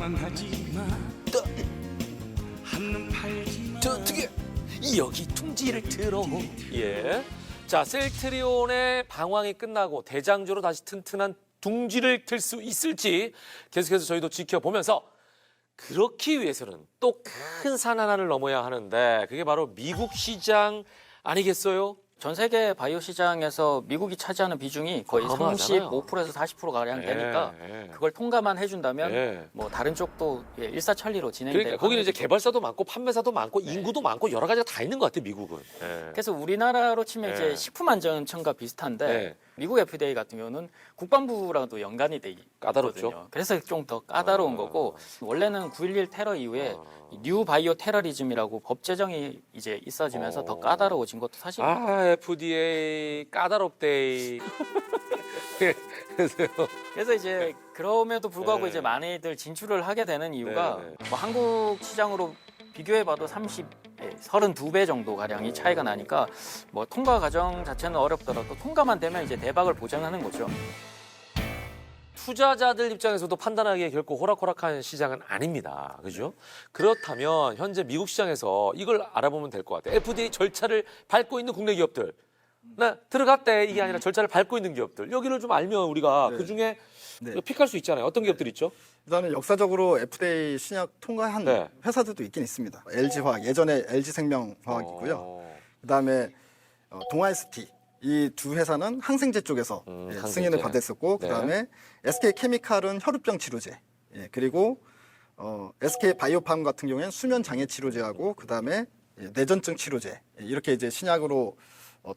자만하지 마. 한눈 팔지 마. 어떻게 여기 둥지를 들어. 예. 자, 셀트리온의 방황이 끝나고 대장주로 다시 튼튼한 둥지를 들 수 있을지 계속해서 저희도 지켜보면서 그렇기 위해서는 또 큰 산 하나를 넘어야 하는데 그게 바로 미국 시장 아니겠어요? 전 세계 바이오 시장에서 미국이 차지하는 비중이 거의 어마어마하잖아요. 35%에서 40%가량 되니까 예. 그걸 통과만 해준다면 예. 뭐 다른 쪽도 일사천리로 진행될 그러니까 거기는 이제 확률이죠. 개발사도 많고 판매사도 많고 인구도 많고 여러 가지가 다 있는 것 같아요, 미국은. 예. 그래서 우리나라로 치면 예. 이제 식품안전청과 비슷한데 예. 미국 FDA 같은 경우는 국방부랑도 연관이 돼 까다롭죠. 있거든요. 그래서 좀 더 까다로운 거고 원래는 9.11 테러 이후에 뉴 바이오 테러리즘이라고 법 제정이 이제 있어지면서 더 까다로워진 것도 사실. FDA 까다롭데이. 그래서 이제 그럼에도 불구하고 네. 이제 많이들 진출을 하게 되는 이유가 네, 네. 뭐 한국 시장으로 비교해봐도 32배 정도 가량이 차이가 나니까 뭐 통과 과정 자체는 어렵더라도 통과만 되면 이제 대박을 보장하는 거죠. 투자자들 입장에서도 판단하기에 결코 호락호락한 시장은 아닙니다. 그죠? 그렇다면 현재 미국 시장에서 이걸 알아보면 될 것 같아요. FDA 절차를 밟고 있는 국내 기업들. 나 들어갔대 이게 아니라 절차를 밟고 있는 기업들. 여기를 좀 알면 우리가 네. 그중에 네. 픽할 수 있잖아요. 어떤 기업들 있죠? 일단은 역사적으로 FDA 신약 통과한 네. 회사들도 있긴 있습니다. LG화학, 예전에 LG생명화학이고요. 그다음에 동아ST 이 두 회사는 항생제 쪽에서 항생제. 승인을 받았었고 네. 그다음에 SK케미칼은 혈우병 치료제, 그리고 SK 바이오팜 같은 경우에는 수면 장애 치료제하고 그다음에 뇌전증 치료제 이렇게 이제 신약으로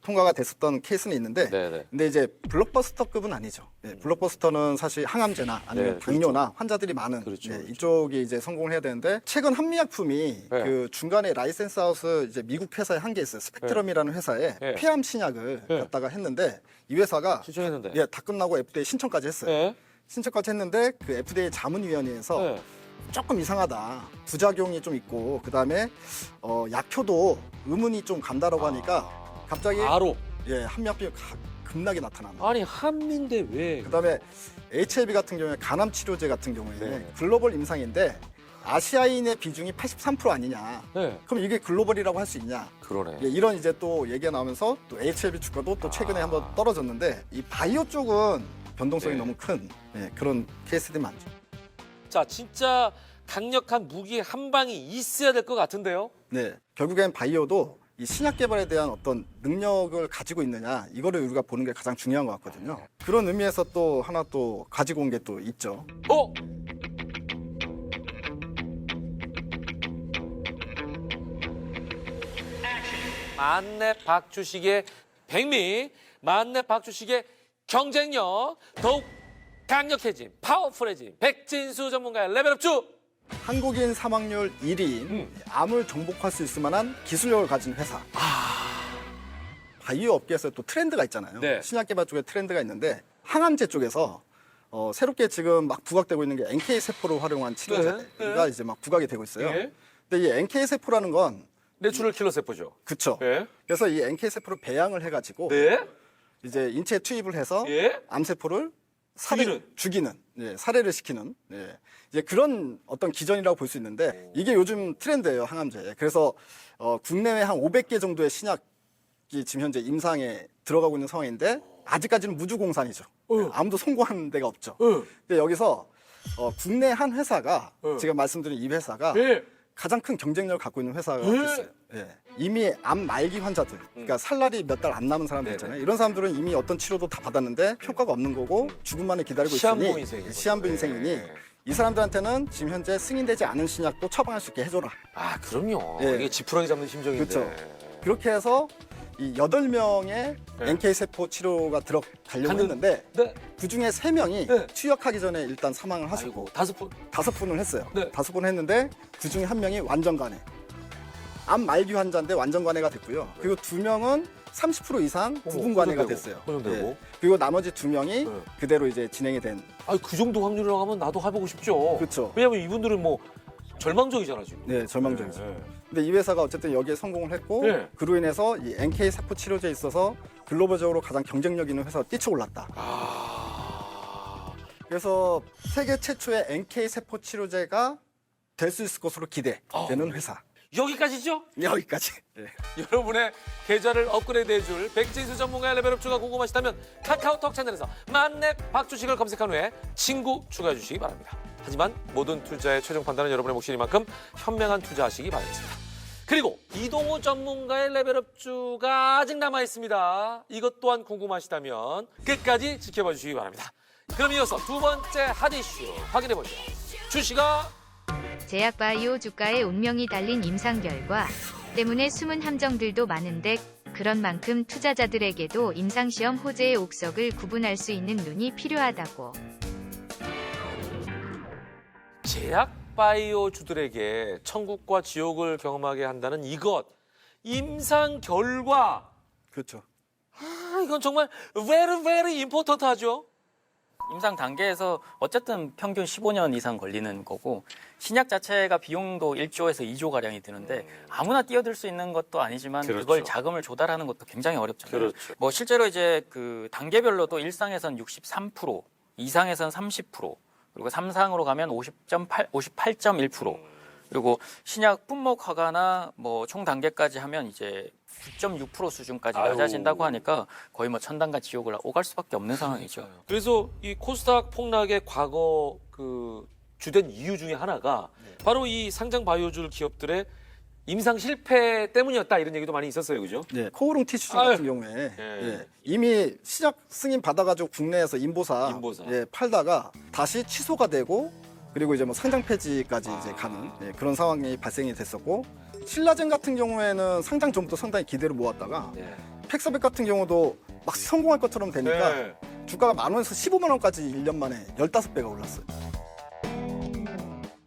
통과가 됐었던 케이스는 있는데, 네네. 근데 이제 블록버스터급은 아니죠. 블록버스터는 사실 항암제나 아니면 네, 당뇨나 환자들이 많은 그렇죠, 그렇죠. 이쪽이 이제 성공을 해야 되는데, 최근 한미약품이 네. 그 중간에 라이센스 하우스 이제 미국 회사에 한 게 있어요. 스펙트럼이라는 회사에 네. 폐암 신약을 네. 갖다가 했는데 이 회사가 신청했는데. 다 끝나고 FDA 신청까지 했어요. 네. 신청까지 했는데 그 FDA 자문위원회에서 네. 조금 이상하다. 부작용이 좀 있고 그다음에 약효도 의문이 좀 간다라고 하니까 갑자기 바로. 한미약품이 급락이 나타나는. 아니 한미인데 왜? 그다음에 HIV 같은 경우에 간암 치료제 같은 경우에는 네. 글로벌 임상인데 아시아인의 비중이 83% 아니냐. 네. 그럼 이게 글로벌이라고 할 수 있냐. 그러네. 이런 이제 또 얘기가 나오면서 또 HIV 주가도 또 최근에 한번 떨어졌는데, 이 바이오 쪽은 변동성이 네. 너무 큰 그런 케이스들이 많죠. 자, 진짜 강력한 무기 한 방이 있어야 될 것 같은데요. 네, 결국엔 바이오도 이 신약 개발에 대한 어떤 능력을 가지고 있느냐, 이거를 우리가 보는 게 가장 중요한 것 같거든요. 그런 의미에서 또 하나 또 가지고 온 게 또 있죠. 만렙 박주식의 백미, 만렙 박주식의 경쟁력 더욱 강력해진, 파워풀해진 백진수 전문가의 레벨업주. 한국인 사망률 1위인 암을 정복할 수 있을 만한 기술력을 가진 회사. 바이오 업계에서 또 트렌드가 있잖아요. 네. 신약 개발 쪽에 트렌드가 있는데, 항암제 쪽에서 새롭게 지금 막 부각되고 있는 게 NK 세포를 활용한 치료제가 이제 막 부각이 되고 있어요. 네. 근데 이 NK 세포라는 건 내추럴 킬러 세포죠. 그쵸. 네. 그래서 이 NK 세포를 배양을 해가지고 네. 이제 인체에 투입을 해서 예. 암세포를 죽이는. 살해를 시키는 이제 그런 어떤 기전이라고 볼 수 있는데, 이게 요즘 트렌드예요, 항암제. 그래서 국내외 한 500개 정도의 신약이 지금 현재 임상에 들어가고 있는 상황인데, 아직까지는 무주공산이죠. 아무도 성공한 데가 없죠. 근데 여기서 국내 한 회사가 제가 말씀드린 이 회사가 예. 가장 큰 경쟁력을 갖고 있는 회사가 있어요. 이미 암 말기 환자들, 그러니까 살날이 몇 달 안 남은 사람들 있잖아요. 이런 사람들은 이미 어떤 치료도 다 받았는데 효과가 없는 거고 죽음만을 기다리고 시한부 있으니, 인생인 거죠. 시한부 인생이니 예. 이 사람들한테는 지금 현재 승인되지 않은 신약도 처방할 수 있게 해줘라. 아, 그럼요. 예. 이게 지푸라기 잡는 심정인데. 그렇죠. 그렇게 해서 이 8명의 NK세포 치료가 들어가려고 했는데, 네. 그중에 3명이 네. 투약하기 전에 일단 사망을 아이고, 하시고 5분. 5분을 했어요. 네. 5분 했는데 그중에 1명이 완전 간해. 암 말기 환자인데 완전 간해가 됐고요. 그리고 2명은 30% 이상 부분 간해가 호전되고, 됐어요. 호전되고. 그리고 나머지 2명이 네. 그대로 이제 진행이 된. 아니, 그 정도 확률이라고 하면 나도 해보고 싶죠. 그렇죠. 왜냐면 이분들은 뭐 절망적이잖아, 지금. 네, 절망적이죠. 네. 근데 이 회사가 어쨌든 여기에 성공을 했고, 네. 그로 인해서 이 NK 세포 치료제에 있어서 글로벌적으로 가장 경쟁력 있는 회사로 뛰쳐올랐다. 그래서 세계 최초의 NK 세포 치료제가 될 수 있을 것으로 기대되는 회사. 여기까지죠? 여기까지. 네. 여러분의 계좌를 업그레이드해줄 백진수 전문가의 레벨업주가 궁금하시다면 카카오톡 채널에서 만렙 박주식을 검색한 후에 친구 추가해 주시기 바랍니다. 하지만 모든 투자의 최종 판단은 여러분의 몫이니만큼 현명한 투자하시기 바라겠습니다. 그리고 이동우 전문가의 레벨업주가 아직 남아있습니다. 이것 또한 궁금하시다면 끝까지 지켜봐 주시기 바랍니다. 그럼 이어서 두 번째 핫이슈 확인해보죠. 주식아 제약바이오 주가의 운명이 달린 임상 결과 때문에 숨은 함정들도 많은데 그런 만큼 투자자들에게도 임상시험 호재의 옥석을 구분할 수 있는 눈이 필요하다고. 제약바이오주들에게 천국과 지옥을 경험하게 한다는 이것 임상 결과 그렇죠. 이건 정말 very important하죠. 임상 단계에서 어쨌든 평균 15년 이상 걸리는 거고 신약 자체가 비용도 1조에서 2조 가량이 드는데 아무나 뛰어들 수 있는 것도 아니지만 그렇죠. 그걸 자금을 조달하는 것도 굉장히 어렵잖아요. 그렇죠. 뭐 실제로 이제 그 단계별로도 1상에선 63%, 2상에선 30%, 그리고 3상으로 가면 58.1%. 그리고 신약 분목 허가나 뭐 총 단계까지 하면 이제 9.6% 수준까지 아유. 낮아진다고 하니까 거의 뭐 천당과 지옥을 오갈 수밖에 없는 상황이죠. 그래서 이 코스닥 폭락의 과거 그 주된 이유 중에 하나가 바로 이 상장 바이오줄 기업들의 임상 실패 때문이었다 이런 얘기도 많이 있었어요, 그죠? 네, 코오롱 티슈 아유. 같은 경우에 예. 예, 이미 시작 승인 받아가지고 국내에서 인보사, 인보사. 예, 팔다가 다시 취소가 되고 그리고 이제 뭐 상장 폐지까지 이제 가는 예, 그런 상황이 발생이 됐었고 신라젠 같은 경우에는 상장 전부터 상당히 기대를 모았다가 네. 팩서백 같은 경우도 막 성공할 것처럼 되니까 네. 주가가 10,000원에서 15만 원까지 1년 만에 15배가 올랐어요.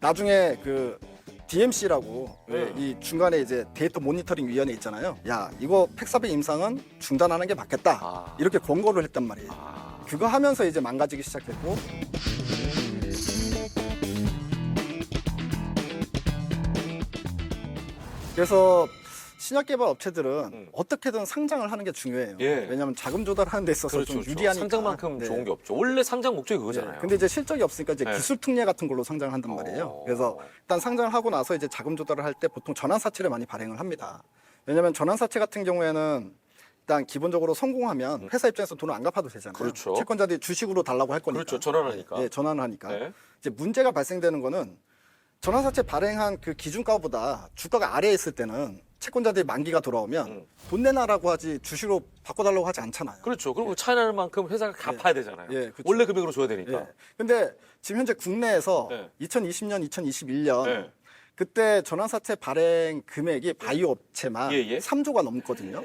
나중에 그 DMC라고 네. 이 중간에 이제 데이터 모니터링 위원회 있잖아요. 야, 이거 팩사백 임상은 중단하는 게 맞겠다. 아. 이렇게 권고를 했단 말이에요. 아. 그거 하면서 이제 망가지기 시작했고 그래서 신약 개발 업체들은 어떻게든 상장을 하는 게 중요해요. 예. 왜냐하면 자금 조달하는 데 있어서 그렇죠, 좀 그렇죠. 유리하니까. 상장만큼 네. 좋은 게 없죠. 원래 상장 목적이 그거잖아요. 네. 근데 이제 실적이 없으니까 이제 네. 기술 특례 같은 걸로 상장을 한단 말이에요. 그래서 일단 상장을 하고 나서 이제 자금 조달을 할 때 보통 전환사채를 많이 발행을 합니다. 왜냐하면 전환사채 같은 경우에는 일단 기본적으로 성공하면 회사 입장에서 돈을 안 갚아도 되잖아요. 그렇죠. 채권자들이 주식으로 달라고 할 거니까. 그렇죠. 전환하니까. 예, 전환을 하니까. 네. 이제 문제가 발생되는 거는 전환사채 발행한 그 기준가보다 주가가 아래에 있을 때는 채권자들이 만기가 돌아오면 돈 내놔라고 하지 주식으로 바꿔달라고 하지 않잖아요. 그렇죠. 그리고 차이나는 만큼 회사가 갚아야 되잖아요. 예, 그렇죠. 원래 금액으로 줘야 되니까. 예. 근데 지금 현재 국내에서 네. 2020년, 2021년 네. 그때 전환사채 발행 금액이 바이오 업체만 예, 예. 3조가 넘거든요.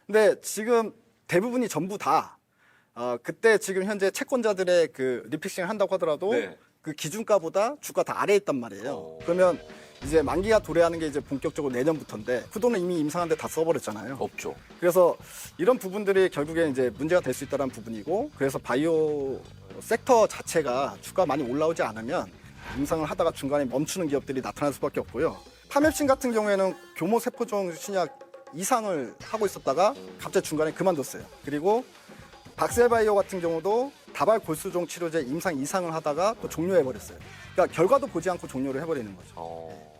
근데 지금 대부분이 전부 다 그때 지금 현재 채권자들의 그 리픽싱을 한다고 하더라도 네. 그 기준가보다 주가 다 아래에 있단 말이에요. 오. 그러면 이제 만기가 도래하는 게 이제 본격적으로 내년부터인데 그 돈은 이미 임상한데 다 써버렸잖아요. 없죠. 그래서 이런 부분들이 결국에 이제 문제가 될 수 있다는 부분이고 그래서 바이오 섹터 자체가 주가 많이 올라오지 않으면 임상을 하다가 중간에 멈추는 기업들이 나타날 수밖에 없고요. 파맵신 같은 경우에는 교모 세포종 신약 이상을 하고 있었다가 갑자기 중간에 그만뒀어요. 그리고 박셀바이오 같은 경우도 다발 골수종 치료제 임상 이상을 하다가 또 종료해버렸어요. 그러니까 결과도 보지 않고 종료를 해버리는 거죠.